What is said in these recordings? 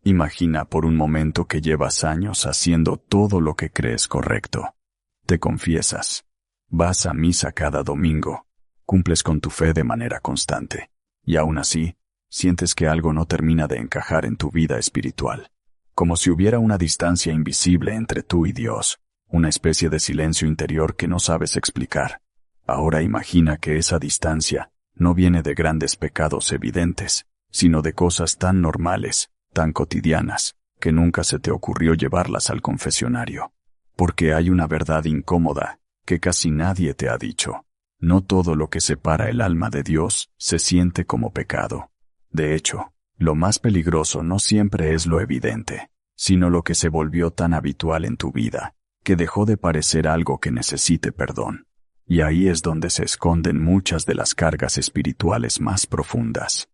Imagina por un momento que llevas años haciendo todo lo que crees correcto. Te confiesas. Vas a misa cada domingo. Cumples con tu fe de manera constante. Y aún así, sientes que algo no termina de encajar en tu vida espiritual. Como si hubiera una distancia invisible entre tú y Dios. Una especie de silencio interior que no sabes explicar. Ahora imagina que esa distancia no viene de grandes pecados evidentes, sino de cosas tan normales, tan cotidianas, que nunca se te ocurrió llevarlas al confesionario. Porque hay una verdad incómoda, que casi nadie te ha dicho. No todo lo que separa el alma de Dios se siente como pecado. De hecho, lo más peligroso no siempre es lo evidente, sino lo que se volvió tan habitual en tu vida, que dejó de parecer algo que necesite perdón. Y ahí es donde se esconden muchas de las cargas espirituales más profundas.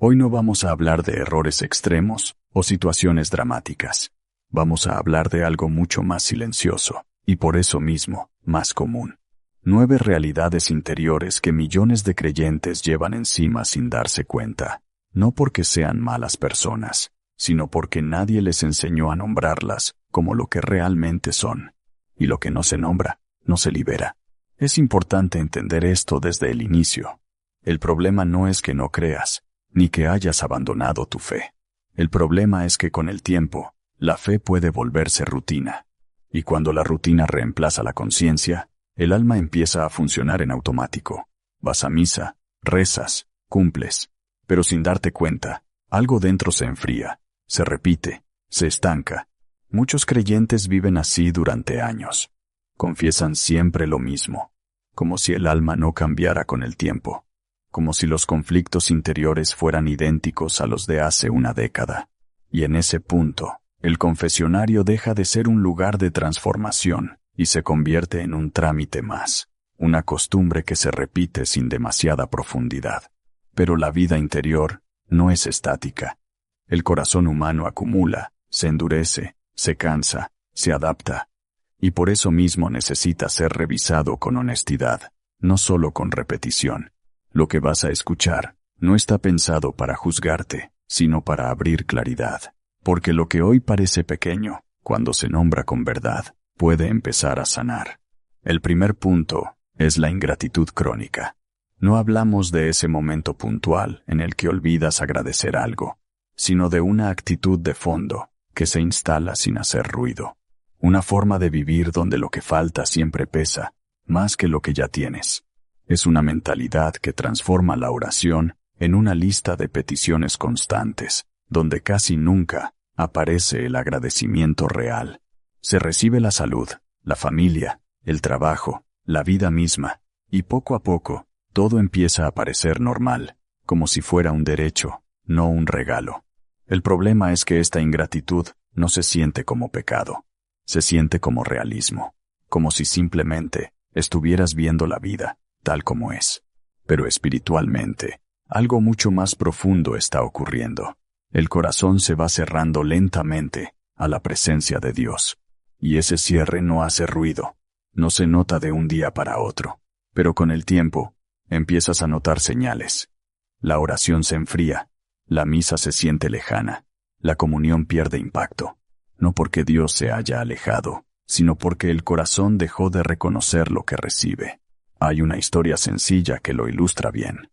Hoy no vamos a hablar de errores extremos o situaciones dramáticas. Vamos a hablar de algo mucho más silencioso, y por eso mismo, más común. 9 realidades interiores que millones de creyentes llevan encima sin darse cuenta. No porque sean malas personas, sino porque nadie les enseñó a nombrarlas como lo que realmente son. Y lo que no se nombra, no se libera. Es importante entender esto desde el inicio. El problema no es que no creas, ni que hayas abandonado tu fe. El problema es que con el tiempo, la fe puede volverse rutina. Y cuando la rutina reemplaza la conciencia, el alma empieza a funcionar en automático. Vas a misa, rezas, cumples. Pero sin darte cuenta, algo dentro se enfría, se repite, se estanca. Muchos creyentes viven así durante años. Confiesan siempre lo mismo, como si el alma no cambiara con el tiempo, como si los conflictos interiores fueran idénticos a los de hace una década. Y en ese punto, el confesionario deja de ser un lugar de transformación y se convierte en un trámite más, una costumbre que se repite sin demasiada profundidad. Pero la vida interior no es estática. El corazón humano acumula, se endurece, se cansa, se adapta, y por eso mismo necesita ser revisado con honestidad, no solo con repetición. Lo que vas a escuchar no está pensado para juzgarte, sino para abrir claridad, porque lo que hoy parece pequeño, cuando se nombra con verdad, puede empezar a sanar. El primer punto es la ingratitud crónica. No hablamos de ese momento puntual en el que olvidas agradecer algo, sino de una actitud de fondo que se instala sin hacer ruido. Una forma de vivir donde lo que falta siempre pesa, más que lo que ya tienes. Es una mentalidad que transforma la oración en una lista de peticiones constantes, donde casi nunca aparece el agradecimiento real. Se recibe la salud, la familia, el trabajo, la vida misma, y poco a poco, todo empieza a parecer normal, como si fuera un derecho, no un regalo. El problema es que esta ingratitud no se siente como pecado, se siente como realismo, como si simplemente estuvieras viendo la vida tal como es. Pero espiritualmente, algo mucho más profundo está ocurriendo. El corazón se va cerrando lentamente a la presencia de Dios. Y ese cierre no hace ruido, no se nota de un día para otro. Pero con el tiempo, empiezas a notar señales. La oración se enfría, la misa se siente lejana, la comunión pierde impacto. No porque Dios se haya alejado, sino porque el corazón dejó de reconocer lo que recibe. Hay una historia sencilla que lo ilustra bien.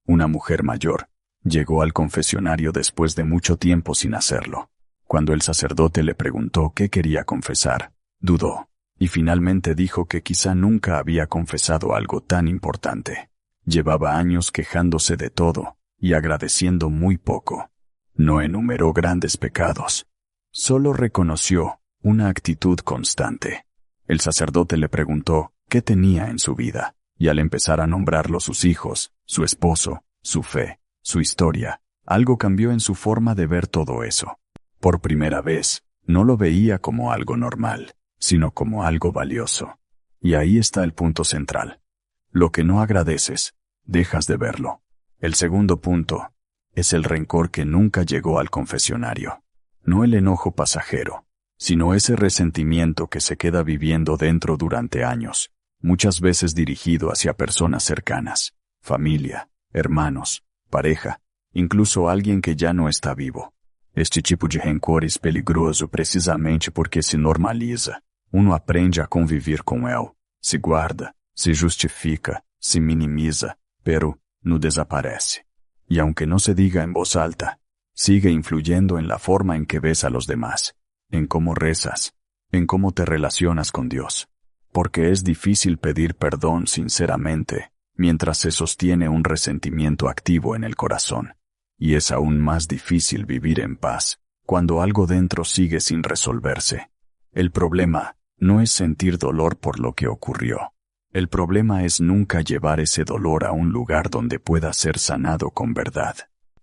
Una mujer mayor llegó al confesionario después de mucho tiempo sin hacerlo. Cuando el sacerdote le preguntó qué quería confesar, dudó, y finalmente dijo que quizá nunca había confesado algo tan importante. Llevaba años quejándose de todo y agradeciendo muy poco. No enumeró grandes pecados. Solo reconoció una actitud constante. El sacerdote le preguntó qué tenía en su vida, y al empezar a nombrarlo sus hijos, su esposo, su fe, su historia, algo cambió en su forma de ver todo eso. Por primera vez, no lo veía como algo normal, sino como algo valioso. Y ahí está el punto central. Lo que no agradeces, dejas de verlo. El segundo punto es el rencor que nunca llegó al confesionario. No el enojo pasajero, sino ese resentimiento que se queda viviendo dentro durante años, muchas veces dirigido hacia personas cercanas, familia, hermanos, pareja, incluso alguien que ya no está vivo. Este tipo de rancor é peligroso precisamente porque se normaliza. Uno aprende a conviver com ele, se guarda, se justifica, se minimiza, pero no desaparece. Y aunque no se diga en voz alta, sigue influyendo en la forma en que ves a los demás, en cómo rezas, en cómo te relacionas con Dios. Porque es difícil pedir perdón sinceramente, mientras se sostiene un resentimiento activo en el corazón. Y es aún más difícil vivir en paz, cuando algo dentro sigue sin resolverse. El problema no es sentir dolor por lo que ocurrió. El problema es nunca llevar ese dolor a un lugar donde pueda ser sanado con verdad.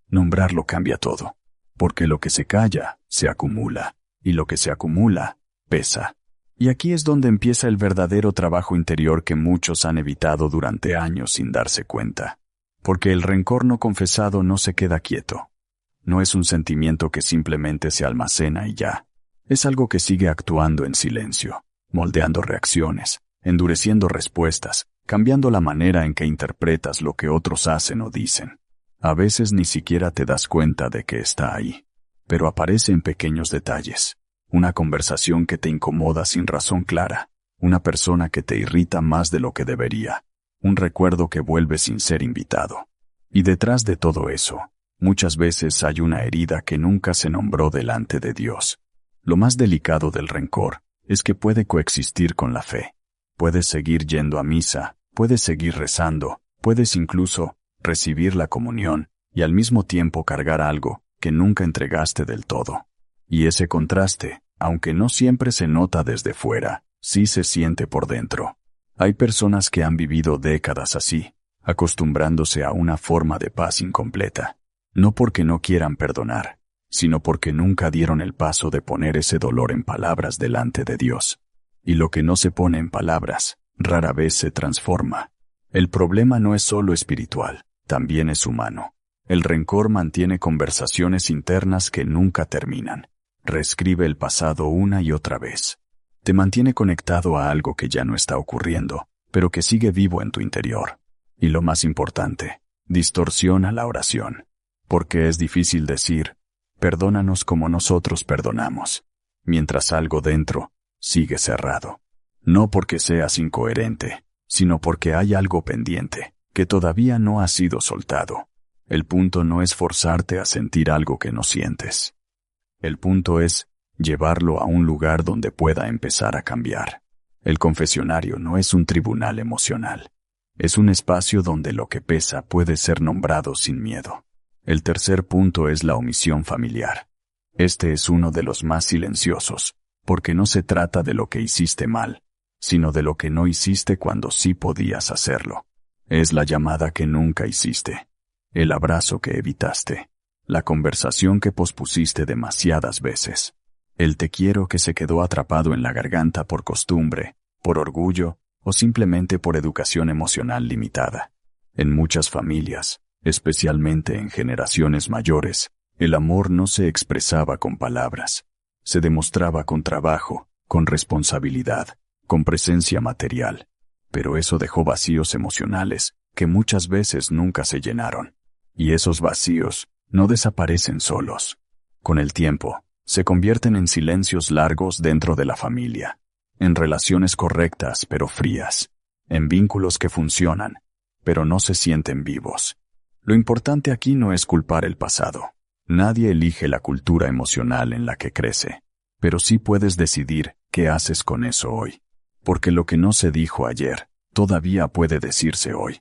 Nombrarlo cambia todo, porque lo que se calla, se acumula, y lo que se acumula, pesa. Y aquí es donde empieza el verdadero trabajo interior que muchos han evitado durante años sin darse cuenta. Porque el rencor no confesado no se queda quieto. No es un sentimiento que simplemente se almacena y ya. Es algo que sigue actuando en silencio, moldeando reacciones, endureciendo respuestas, cambiando la manera en que interpretas lo que otros hacen o dicen. A veces ni siquiera te das cuenta de que está ahí, pero aparece en pequeños detalles. Una conversación que te incomoda sin razón clara, una persona que te irrita más de lo que debería, un recuerdo que vuelve sin ser invitado. Y detrás de todo eso, muchas veces hay una herida que nunca se nombró delante de Dios. Lo más delicado del rencor es que puede coexistir con la fe. Puedes seguir yendo a misa, puedes seguir rezando, puedes incluso recibir la comunión y al mismo tiempo cargar algo que nunca entregaste del todo. Y ese contraste, aunque no siempre se nota desde fuera, sí se siente por dentro. Hay personas que han vivido décadas así, acostumbrándose a una forma de paz incompleta, no porque no quieran perdonar, sino porque nunca dieron el paso de poner ese dolor en palabras delante de Dios. Y lo que no se pone en palabras, rara vez se transforma. El problema no es solo espiritual, también es humano. El rencor mantiene conversaciones internas que nunca terminan. Reescribe el pasado una y otra vez. Te mantiene conectado a algo que ya no está ocurriendo, pero que sigue vivo en tu interior. Y lo más importante, distorsiona la oración. Porque es difícil decir, perdónanos como nosotros perdonamos, mientras algo dentro sigue cerrado. No porque seas incoherente, sino porque hay algo pendiente, que todavía no ha sido soltado. El punto no es forzarte a sentir algo que no sientes. El punto es llevarlo a un lugar donde pueda empezar a cambiar. El confesionario no es un tribunal emocional. Es un espacio donde lo que pesa puede ser nombrado sin miedo. El tercer punto es la omisión familiar. Este es uno de los más silenciosos, porque no se trata de lo que hiciste mal, sino de lo que no hiciste cuando sí podías hacerlo. Es la llamada que nunca hiciste, el abrazo que evitaste, la conversación que pospusiste demasiadas veces, el te quiero que se quedó atrapado en la garganta por costumbre, por orgullo o simplemente por educación emocional limitada. En muchas familias, especialmente en generaciones mayores, el amor no se expresaba con palabras. Se demostraba con trabajo, con responsabilidad, con presencia material. Pero eso dejó vacíos emocionales que muchas veces nunca se llenaron. Y esos vacíos no desaparecen solos. Con el tiempo, se convierten en silencios largos dentro de la familia, en relaciones correctas pero frías, en vínculos que funcionan, pero no se sienten vivos. Lo importante aquí no es culpar el pasado. Nadie elige la cultura emocional en la que crece, pero sí puedes decidir qué haces con eso hoy. Porque lo que no se dijo ayer, todavía puede decirse hoy.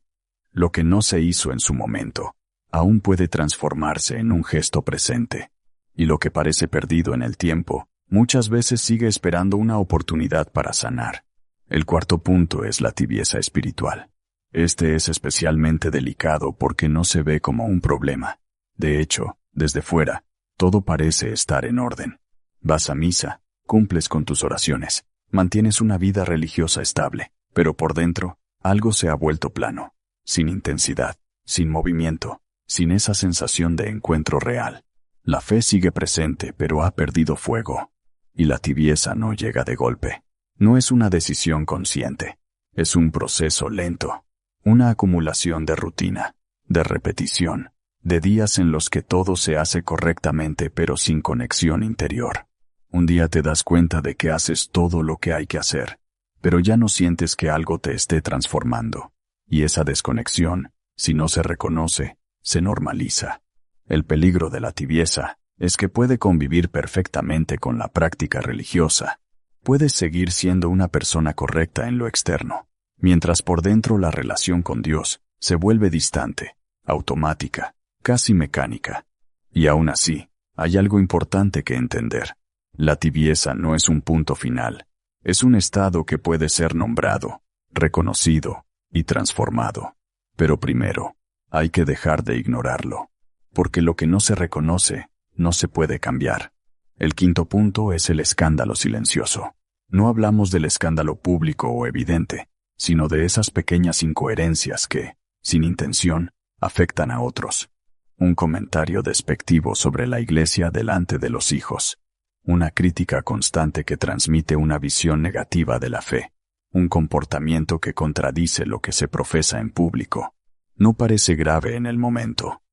Lo que no se hizo en su momento, aún puede transformarse en un gesto presente. Y lo que parece perdido en el tiempo, muchas veces sigue esperando una oportunidad para sanar. El cuarto punto es la tibieza espiritual. Este es especialmente delicado porque no se ve como un problema. De hecho, desde fuera, todo parece estar en orden. Vas a misa, cumples con tus oraciones, mantienes una vida religiosa estable, pero por dentro, algo se ha vuelto plano, sin intensidad, sin movimiento, sin esa sensación de encuentro real. La fe sigue presente, pero ha perdido fuego. Y la tibieza no llega de golpe. No es una decisión consciente. Es un proceso lento. Una acumulación de rutina, de repetición, de días en los que todo se hace correctamente pero sin conexión interior. Un día te das cuenta de que haces todo lo que hay que hacer, pero ya no sientes que algo te esté transformando. Y esa desconexión, si no se reconoce, se normaliza. El peligro de la tibieza es que puede convivir perfectamente con la práctica religiosa. Puedes seguir siendo una persona correcta en lo externo, mientras por dentro la relación con Dios se vuelve distante, automática, casi mecánica. Y aún así, hay algo importante que entender. La tibieza no es un punto final. Es un estado que puede ser nombrado, reconocido y transformado. Pero primero, hay que dejar de ignorarlo. Porque lo que no se reconoce, no se puede cambiar. El quinto punto es el escándalo silencioso. No hablamos del escándalo público o evidente, sino de esas pequeñas incoherencias que, sin intención, afectan a otros. Un comentario despectivo sobre la iglesia delante de los hijos. Una crítica constante que transmite una visión negativa de la fe. Un comportamiento que contradice lo que se profesa en público. No parece grave en el momento,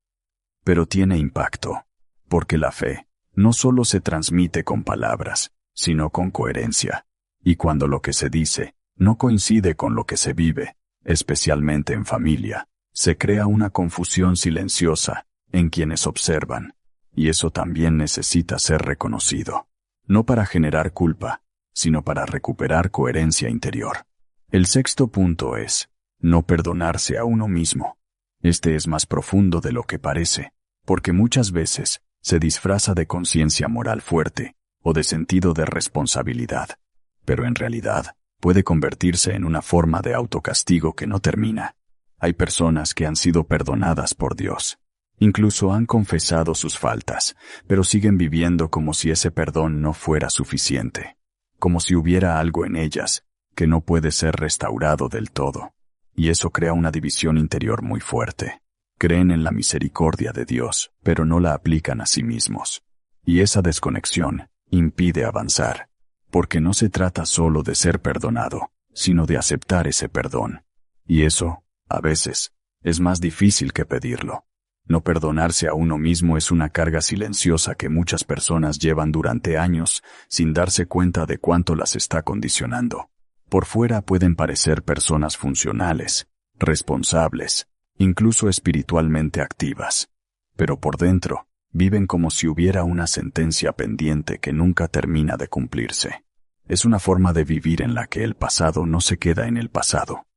pero tiene impacto, porque la fe no solo se transmite con palabras, sino con coherencia. Y cuando lo que se dice no coincide con lo que se vive, especialmente en familia, se crea una confusión silenciosa en quienes observan, y eso también necesita ser reconocido, no para generar culpa, sino para recuperar coherencia interior. El sexto punto es no perdonarse a uno mismo. Este es más profundo de lo que parece, porque muchas veces se disfraza de conciencia moral fuerte o de sentido de responsabilidad, pero en realidad puede convertirse en una forma de autocastigo que no termina. Hay personas que han sido perdonadas por Dios, incluso han confesado sus faltas, pero siguen viviendo como si ese perdón no fuera suficiente, como si hubiera algo en ellas que no puede ser restaurado del todo. Y eso crea una división interior muy fuerte. Creen en la misericordia de Dios, pero no la aplican a sí mismos. Y esa desconexión impide avanzar, porque no se trata solo de ser perdonado, sino de aceptar ese perdón. Y eso, a veces, es más difícil que pedirlo. No perdonarse a uno mismo es una carga silenciosa que muchas personas llevan durante años sin darse cuenta de cuánto las está condicionando. Por fuera pueden parecer personas funcionales, responsables, incluso espiritualmente activas, pero por dentro viven como si hubiera una sentencia pendiente que nunca termina de cumplirse. Es una forma de vivir en la que el pasado no se queda en el pasado.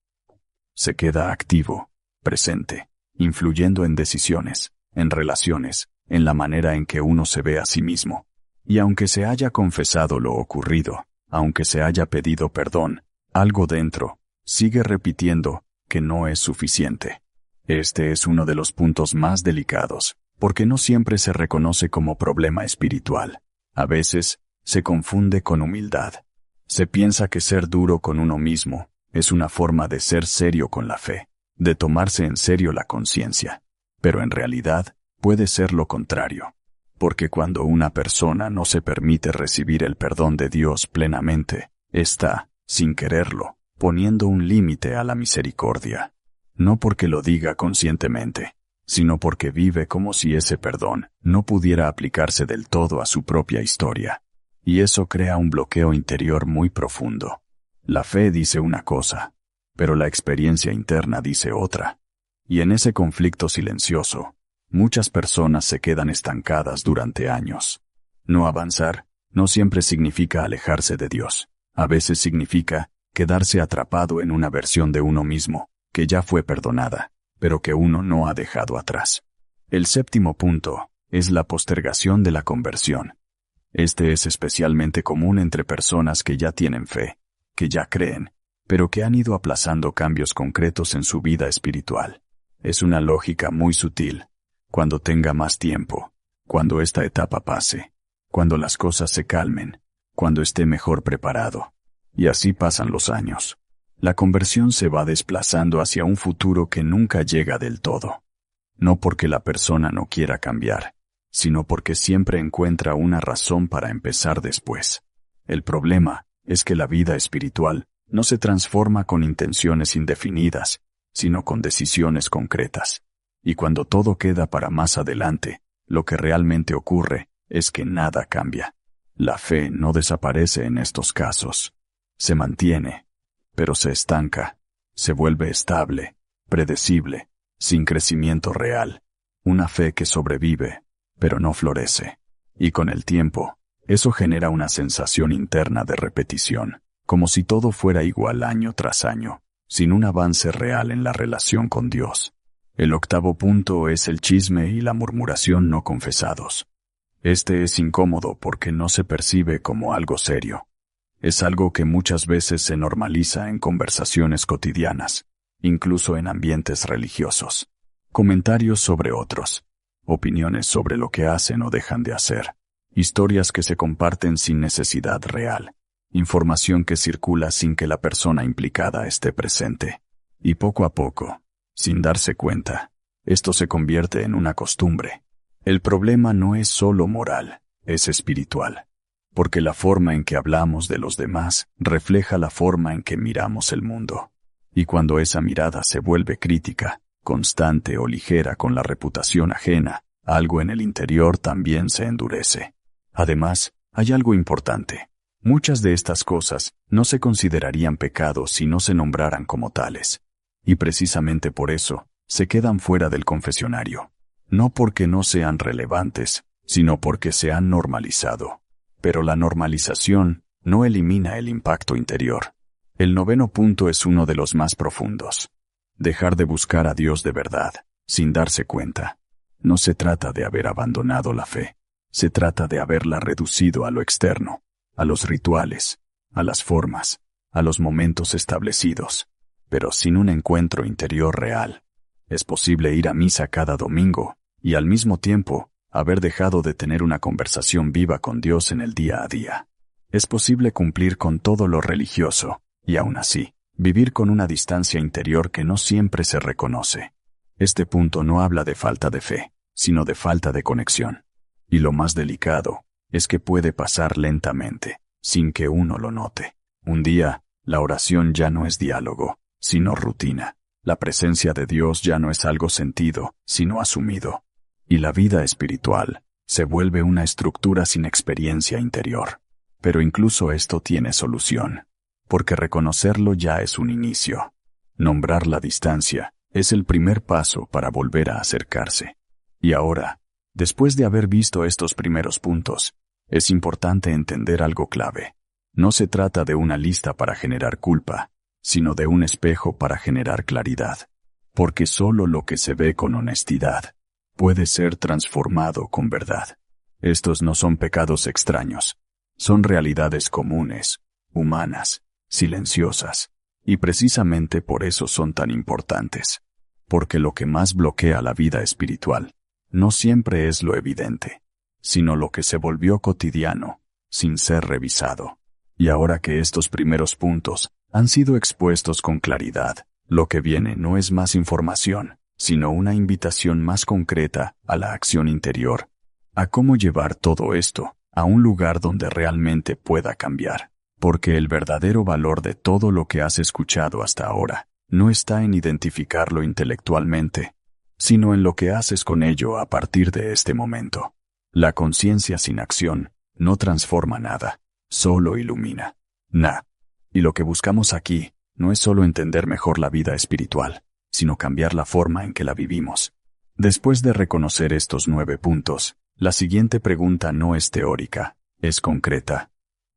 Se queda activo, presente, influyendo en decisiones, en relaciones, en la manera en que uno se ve a sí mismo. Y aunque se haya confesado lo ocurrido, aunque se haya pedido perdón, algo dentro sigue repitiendo que no es suficiente. Este es uno de los puntos más delicados, porque no siempre se reconoce como problema espiritual. A veces, se confunde con humildad. Se piensa que ser duro con uno mismo es una forma de ser serio con la fe, de tomarse en serio la conciencia. Pero en realidad, puede ser lo contrario. Porque cuando una persona no se permite recibir el perdón de Dios plenamente, está, sin quererlo, poniendo un límite a la misericordia. No porque lo diga conscientemente, sino porque vive como si ese perdón no pudiera aplicarse del todo a su propia historia. Y eso crea un bloqueo interior muy profundo. La fe dice una cosa, pero la experiencia interna dice otra. Y en ese conflicto silencioso, muchas personas se quedan estancadas durante años. No avanzar no siempre significa alejarse de Dios. A veces significa quedarse atrapado en una versión de uno mismo, que ya fue perdonada, pero que uno no ha dejado atrás. El séptimo punto es la postergación de la conversión. Este es especialmente común entre personas que ya tienen fe, que ya creen, pero que han ido aplazando cambios concretos en su vida espiritual. Es una lógica muy sutil. Cuando tenga más tiempo, cuando esta etapa pase, cuando las cosas se calmen, cuando esté mejor preparado. Y así pasan los años. La conversión se va desplazando hacia un futuro que nunca llega del todo. No porque la persona no quiera cambiar, sino porque siempre encuentra una razón para empezar después. El problema es que la vida espiritual no se transforma con intenciones indefinidas, sino con decisiones concretas. Y cuando todo queda para más adelante, lo que realmente ocurre es que nada cambia. La fe no desaparece en estos casos. Se mantiene, pero se estanca, se vuelve estable, predecible, sin crecimiento real. Una fe que sobrevive, pero no florece. Y con el tiempo, eso genera una sensación interna de repetición, como si todo fuera igual año tras año, sin un avance real en la relación con Dios. El octavo punto es el chisme y la murmuración no confesados. Este es incómodo porque no se percibe como algo serio. Es algo que muchas veces se normaliza en conversaciones cotidianas, incluso en ambientes religiosos. Comentarios sobre otros, opiniones sobre lo que hacen o dejan de hacer, historias que se comparten sin necesidad real, información que circula sin que la persona implicada esté presente. Y poco a poco, sin darse cuenta, esto se convierte en una costumbre. El problema no es solo moral, es espiritual, porque la forma en que hablamos de los demás refleja la forma en que miramos el mundo. Y cuando esa mirada se vuelve crítica, constante o ligera con la reputación ajena, algo en el interior también se endurece. Además, hay algo importante. Muchas de estas cosas no se considerarían pecados si no se nombraran como tales. Y precisamente por eso, se quedan fuera del confesionario. No porque no sean relevantes, sino porque se han normalizado. Pero la normalización no elimina el impacto interior. El noveno punto es uno de los más profundos. Dejar de buscar a Dios de verdad, sin darse cuenta. No se trata de haber abandonado la fe. Se trata de haberla reducido a lo externo, a los rituales, a las formas, a los momentos establecidos, pero sin un encuentro interior real. Es posible ir a misa cada domingo y al mismo tiempo haber dejado de tener una conversación viva con Dios en el día a día. Es posible cumplir con todo lo religioso y aún así, vivir con una distancia interior que no siempre se reconoce. Este punto no habla de falta de fe, sino de falta de conexión. Y lo más delicado es que puede pasar lentamente, sin que uno lo note. Un día, la oración ya no es diálogo, sino rutina. La presencia de Dios ya no es algo sentido, sino asumido. Y la vida espiritual se vuelve una estructura sin experiencia interior. Pero incluso esto tiene solución, porque reconocerlo ya es un inicio. Nombrar la distancia es el primer paso para volver a acercarse. Y ahora, después de haber visto estos primeros puntos, es importante entender algo clave. No se trata de una lista para generar culpa, sino de un espejo para generar claridad. Porque solo lo que se ve con honestidad puede ser transformado con verdad. Estos no son pecados extraños, son realidades comunes, humanas, silenciosas, y precisamente por eso son tan importantes. Porque lo que más bloquea la vida espiritual no siempre es lo evidente, sino lo que se volvió cotidiano, sin ser revisado. Y ahora que estos primeros puntos han sido expuestos con claridad, lo que viene no es más información, sino una invitación más concreta a la acción interior, a cómo llevar todo esto a un lugar donde realmente pueda cambiar. Porque el verdadero valor de todo lo que has escuchado hasta ahora no está en identificarlo intelectualmente, sino en lo que haces con ello a partir de este momento. La conciencia sin acción no transforma nada, solo ilumina. Y lo que buscamos aquí no es solo entender mejor la vida espiritual, sino cambiar la forma en que la vivimos. Después de reconocer estos 9 puntos, la siguiente pregunta no es teórica, es concreta.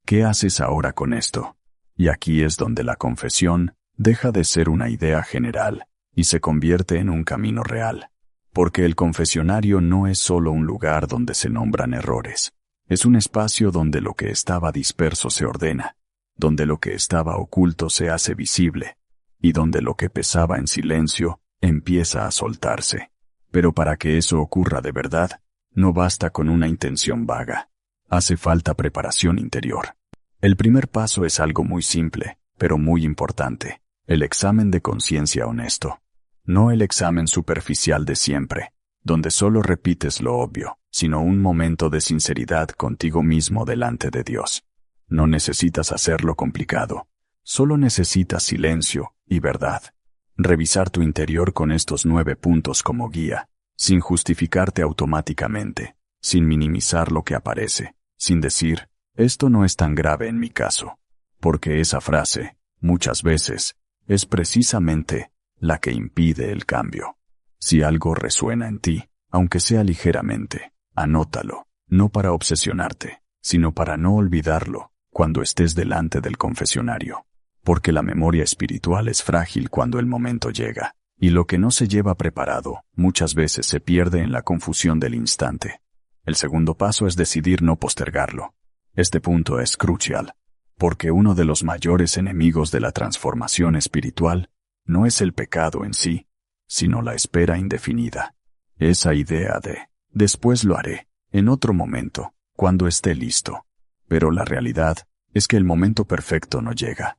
¿Qué haces ahora con esto? Y aquí es donde la confesión deja de ser una idea general y se convierte en un camino real. Porque el confesionario no es solo un lugar donde se nombran errores. Es un espacio donde lo que estaba disperso se ordena, donde lo que estaba oculto se hace visible, y donde lo que pesaba en silencio empieza a soltarse. Pero para que eso ocurra de verdad, no basta con una intención vaga. Hace falta preparación interior. El primer paso es algo muy simple, pero muy importante: el examen de conciencia honesto. No el examen superficial de siempre, donde solo repites lo obvio, sino un momento de sinceridad contigo mismo delante de Dios. No necesitas hacerlo complicado, solo necesitas silencio y verdad. Revisar tu interior con estos 9 puntos como guía, sin justificarte automáticamente, sin minimizar lo que aparece, sin decir, esto no es tan grave en mi caso. Porque esa frase, muchas veces, es precisamente la que impide el cambio. Si algo resuena en ti, aunque sea ligeramente, anótalo, no para obsesionarte, sino para no olvidarlo cuando estés delante del confesionario. Porque la memoria espiritual es frágil cuando el momento llega, y lo que no se lleva preparado, muchas veces se pierde en la confusión del instante. El segundo paso es decidir no postergarlo. Este punto es crucial, porque uno de los mayores enemigos de la transformación espiritual no es el pecado en sí, sino la espera indefinida. Esa idea de, después lo haré, en otro momento, cuando esté listo. Pero la realidad es que el momento perfecto no llega.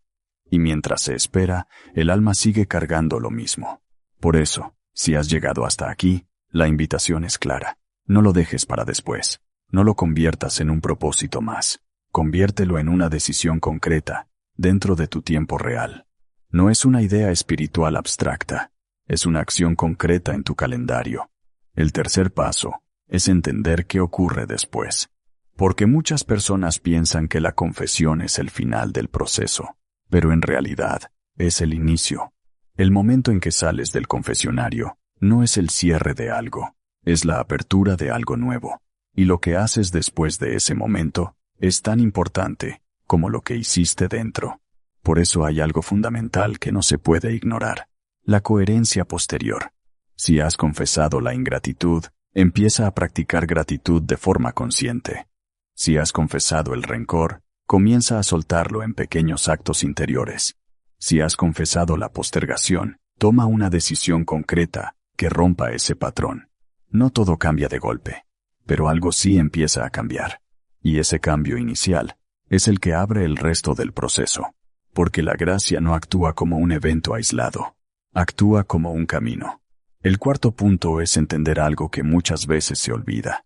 Y mientras se espera, el alma sigue cargando lo mismo. Por eso, si has llegado hasta aquí, la invitación es clara. No lo dejes para después. No lo conviertas en un propósito más. Conviértelo en una decisión concreta, dentro de tu tiempo real. No es una idea espiritual abstracta. Es una acción concreta en tu calendario. El tercer paso es entender qué ocurre después. Porque muchas personas piensan que la confesión es el final del proceso, pero en realidad es el inicio. El momento en que sales del confesionario no es el cierre de algo, es la apertura de algo nuevo. Y lo que haces después de ese momento es tan importante como lo que hiciste dentro. Por eso hay algo fundamental que no se puede ignorar: la coherencia posterior. Si has confesado la ingratitud, empieza a practicar gratitud de forma consciente. Si has confesado el rencor, comienza a soltarlo en pequeños actos interiores. Si has confesado la postergación, toma una decisión concreta que rompa ese patrón. No todo cambia de golpe, pero algo sí empieza a cambiar. Y ese cambio inicial es el que abre el resto del proceso. Porque la gracia no actúa como un evento aislado, actúa como un camino. El cuarto punto es entender algo que muchas veces se olvida.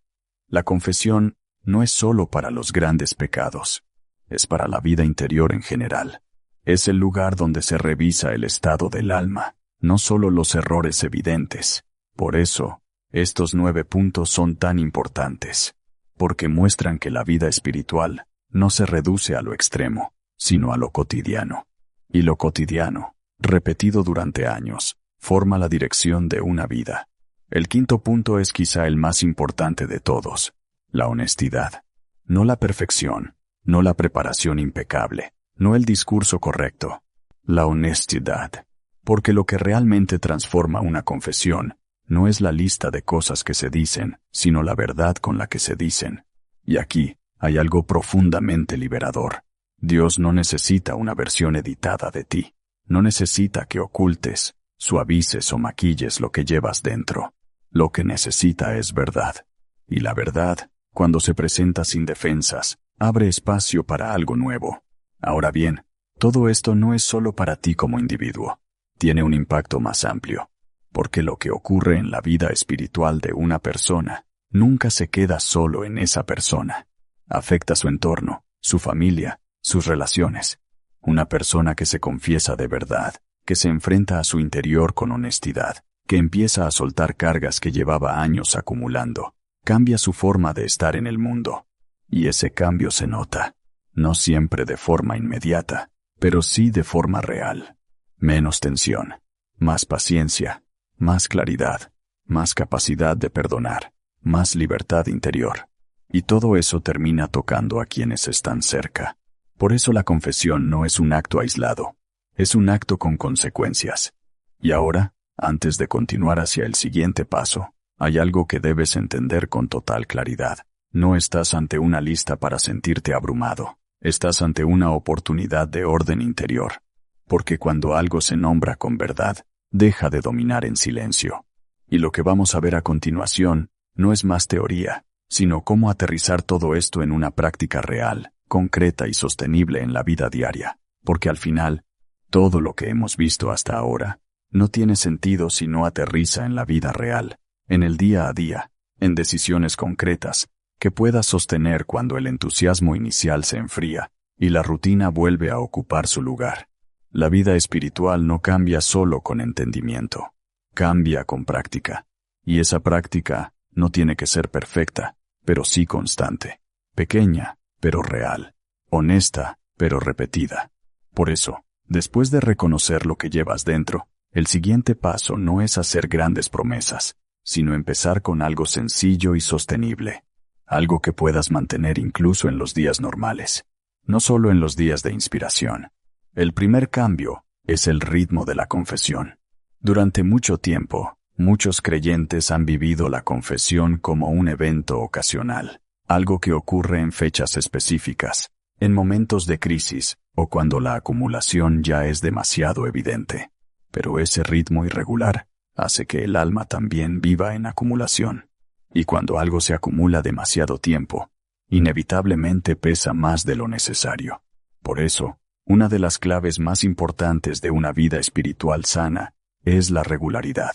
La confesión no es solo para los grandes pecados, es para la vida interior en general. Es el lugar donde se revisa el estado del alma, no solo los errores evidentes. Por eso, estos 9 puntos son tan importantes, porque muestran que la vida espiritual no se reduce a lo extremo, sino a lo cotidiano. Y lo cotidiano, repetido durante años, forma la dirección de una vida. El quinto punto es quizá el más importante de todos: la honestidad. No la perfección, no la preparación impecable, no el discurso correcto. La honestidad. Porque lo que realmente transforma una confesión no es la lista de cosas que se dicen, sino la verdad con la que se dicen. Y aquí hay algo profundamente liberador. Dios no necesita una versión editada de ti. No necesita que ocultes, suavices o maquilles lo que llevas dentro. Lo que necesita es verdad. Y la verdad, cuando se presenta sin defensas, abre espacio para algo nuevo. Ahora bien, todo esto no es solo para ti como individuo. Tiene un impacto más amplio. Porque lo que ocurre en la vida espiritual de una persona nunca se queda solo en esa persona. Afecta su entorno, su familia, sus relaciones. Una persona que se confiesa de verdad, que se enfrenta a su interior con honestidad, que empieza a soltar cargas que llevaba años acumulando, cambia su forma de estar en el mundo. Y ese cambio se nota, no siempre de forma inmediata, pero sí de forma real. Menos tensión, más paciencia, más claridad, más capacidad de perdonar, más libertad interior. Y todo eso termina tocando a quienes están cerca. Por eso la confesión no es un acto aislado, es un acto con consecuencias. Y ahora, antes de continuar hacia el siguiente paso, hay algo que debes entender con total claridad. No estás ante una lista para sentirte abrumado, estás ante una oportunidad de orden interior. Porque cuando algo se nombra con verdad, deja de dominar en silencio. Y lo que vamos a ver a continuación no es más teoría, sino cómo aterrizar todo esto en una práctica real, concreta y sostenible en la vida diaria. Porque al final, todo lo que hemos visto hasta ahora no tiene sentido si no aterriza en la vida real, en el día a día, en decisiones concretas, que puedas sostener cuando el entusiasmo inicial se enfría y la rutina vuelve a ocupar su lugar. La vida espiritual no cambia solo con entendimiento, cambia con práctica. Y esa práctica no tiene que ser perfecta, pero sí constante, pequeña, pero real, honesta, pero repetida. Por eso, después de reconocer lo que llevas dentro, el siguiente paso no es hacer grandes promesas, sino empezar con algo sencillo y sostenible. Algo que puedas mantener incluso en los días normales, no solo en los días de inspiración. El primer cambio es el ritmo de la confesión. Durante mucho tiempo, muchos creyentes han vivido la confesión como un evento ocasional, algo que ocurre en fechas específicas, en momentos de crisis o cuando la acumulación ya es demasiado evidente. Pero ese ritmo irregular hace que el alma también viva en acumulación. Y cuando algo se acumula demasiado tiempo, inevitablemente pesa más de lo necesario. Por eso, una de las claves más importantes de una vida espiritual sana es la regularidad.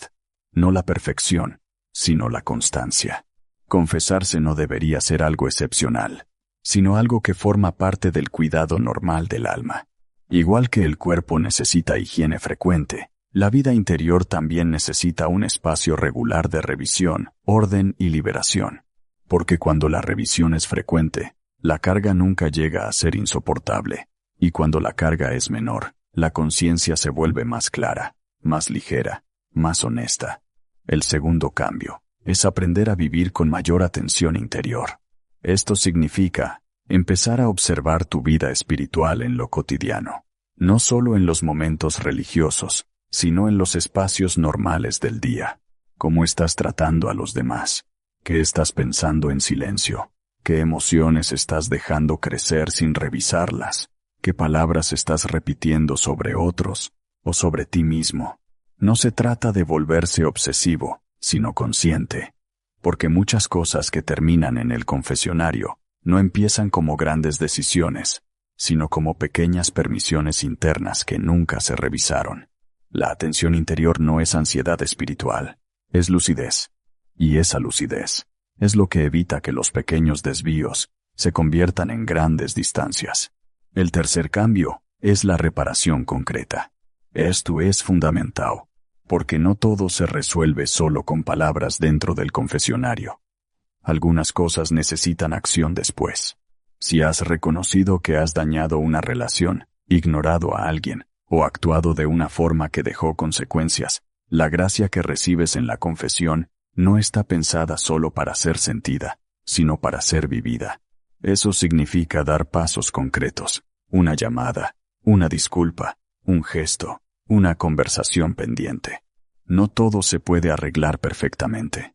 No la perfección, sino la constancia. Confesarse no debería ser algo excepcional, sino algo que forma parte del cuidado normal del alma. Igual que el cuerpo necesita higiene frecuente, la vida interior también necesita un espacio regular de revisión, orden y liberación. Porque cuando la revisión es frecuente, la carga nunca llega a ser insoportable. Y cuando la carga es menor, la conciencia se vuelve más clara, más ligera, más honesta. El segundo cambio es aprender a vivir con mayor atención interior. Esto significa empezar a observar tu vida espiritual en lo cotidiano, no solo en los momentos religiosos, sino en los espacios normales del día. ¿Cómo estás tratando a los demás? ¿Qué estás pensando en silencio? ¿Qué emociones estás dejando crecer sin revisarlas? ¿Qué palabras estás repitiendo sobre otros o sobre ti mismo? No se trata de volverse obsesivo, sino consciente. Porque muchas cosas que terminan en el confesionario no empiezan como grandes decisiones, sino como pequeñas permisiones internas que nunca se revisaron. La atención interior no es ansiedad espiritual, es lucidez. Y esa lucidez es lo que evita que los pequeños desvíos se conviertan en grandes distancias. El tercer cambio es la reparación concreta. Esto es fundamental, porque no todo se resuelve solo con palabras dentro del confesionario. Algunas cosas necesitan acción después. Si has reconocido que has dañado una relación, ignorado a alguien, o actuado de una forma que dejó consecuencias, la gracia que recibes en la confesión no está pensada solo para ser sentida, sino para ser vivida. Eso significa dar pasos concretos, una llamada, una disculpa, un gesto, una conversación pendiente. No todo se puede arreglar perfectamente,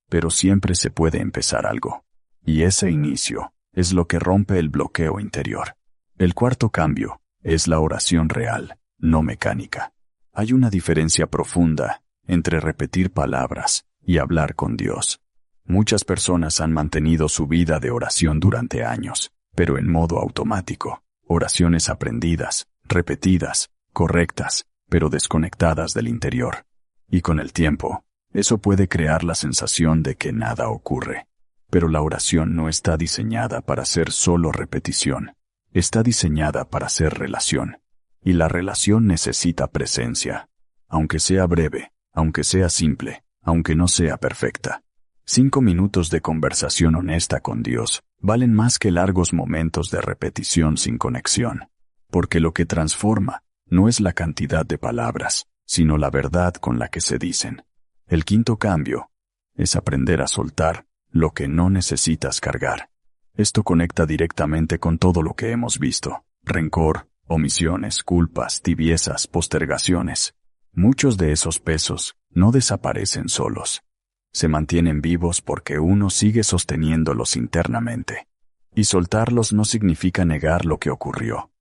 pero siempre se puede empezar algo. Y ese inicio es lo que rompe el bloqueo interior. El cuarto cambio es la oración real, no mecánica. Hay una diferencia profunda entre repetir palabras y hablar con Dios. Muchas personas han mantenido su vida de oración durante años, pero en modo automático. Oraciones aprendidas, repetidas, correctas, pero desconectadas del interior. Y con el tiempo, eso puede crear la sensación de que nada ocurre. Pero la oración no está diseñada para ser solo repetición. Está diseñada para ser relación. Y la relación necesita presencia. Aunque sea breve, aunque sea simple, aunque no sea perfecta. 5 minutos de conversación honesta con Dios valen más que largos momentos de repetición sin conexión. Porque lo que transforma no es la cantidad de palabras, sino la verdad con la que se dicen. El quinto cambio es aprender a soltar lo que no necesitas cargar. Esto conecta directamente con todo lo que hemos visto: rencor, omisiones, culpas, tibiezas, postergaciones. Muchos de esos pesos no desaparecen solos. Se mantienen vivos porque uno sigue sosteniéndolos internamente. Y soltarlos no significa negar lo que ocurrió.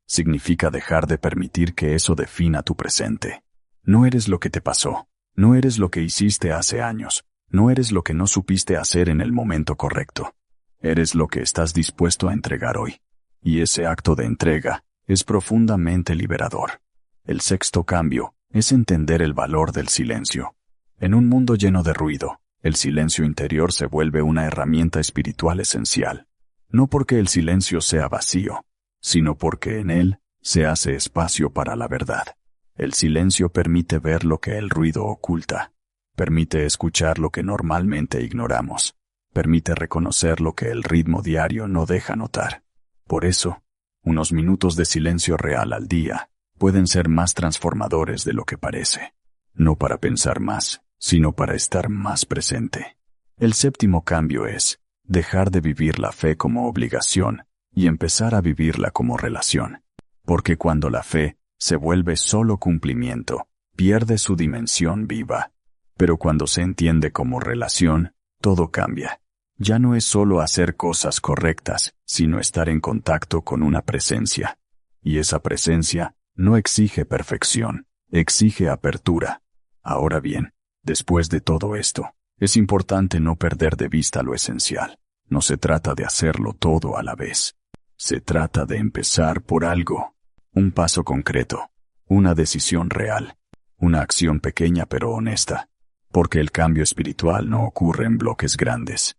Significa dejar de permitir que eso defina tu presente. No eres lo que te pasó. No eres lo que hiciste hace años. No eres lo que no supiste hacer en el momento correcto. Eres lo que estás dispuesto a entregar hoy. Y ese acto de entrega es profundamente liberador. El sexto cambio es entender el valor del silencio. En un mundo lleno de ruido, el silencio interior se vuelve una herramienta espiritual esencial. No porque el silencio sea vacío, sino porque en él Se hace espacio para la verdad. El silencio permite ver lo que el ruido oculta. Permite escuchar lo que normalmente ignoramos. Permite reconocer lo que el ritmo diario no deja notar. Por eso, unos minutos de silencio real al día pueden ser más transformadores de lo que parece. No para pensar más, sino para estar más presente. El séptimo cambio es dejar de vivir la fe como obligación y empezar a vivirla como relación. Porque cuando la fe se vuelve solo cumplimiento, pierde su dimensión viva. Pero cuando se entiende como relación, todo cambia. Ya no es solo hacer cosas correctas, sino estar en contacto con una presencia. Y esa presencia no exige perfección, exige apertura. Ahora bien, después de todo esto, es importante no perder de vista lo esencial. No se trata de hacerlo todo a la vez. Se trata de empezar por algo. Un paso concreto, una decisión real, una acción pequeña pero honesta. Porque el cambio espiritual no ocurre en bloques grandes.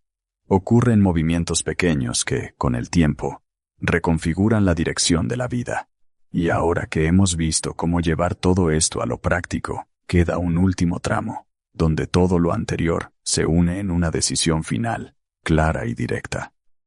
Ocurre en movimientos pequeños que, con el tiempo, reconfiguran la dirección de la vida. Y ahora que hemos visto cómo llevar todo esto a lo práctico, queda un último tramo, donde todo lo anterior se une en una decisión final, clara y directa.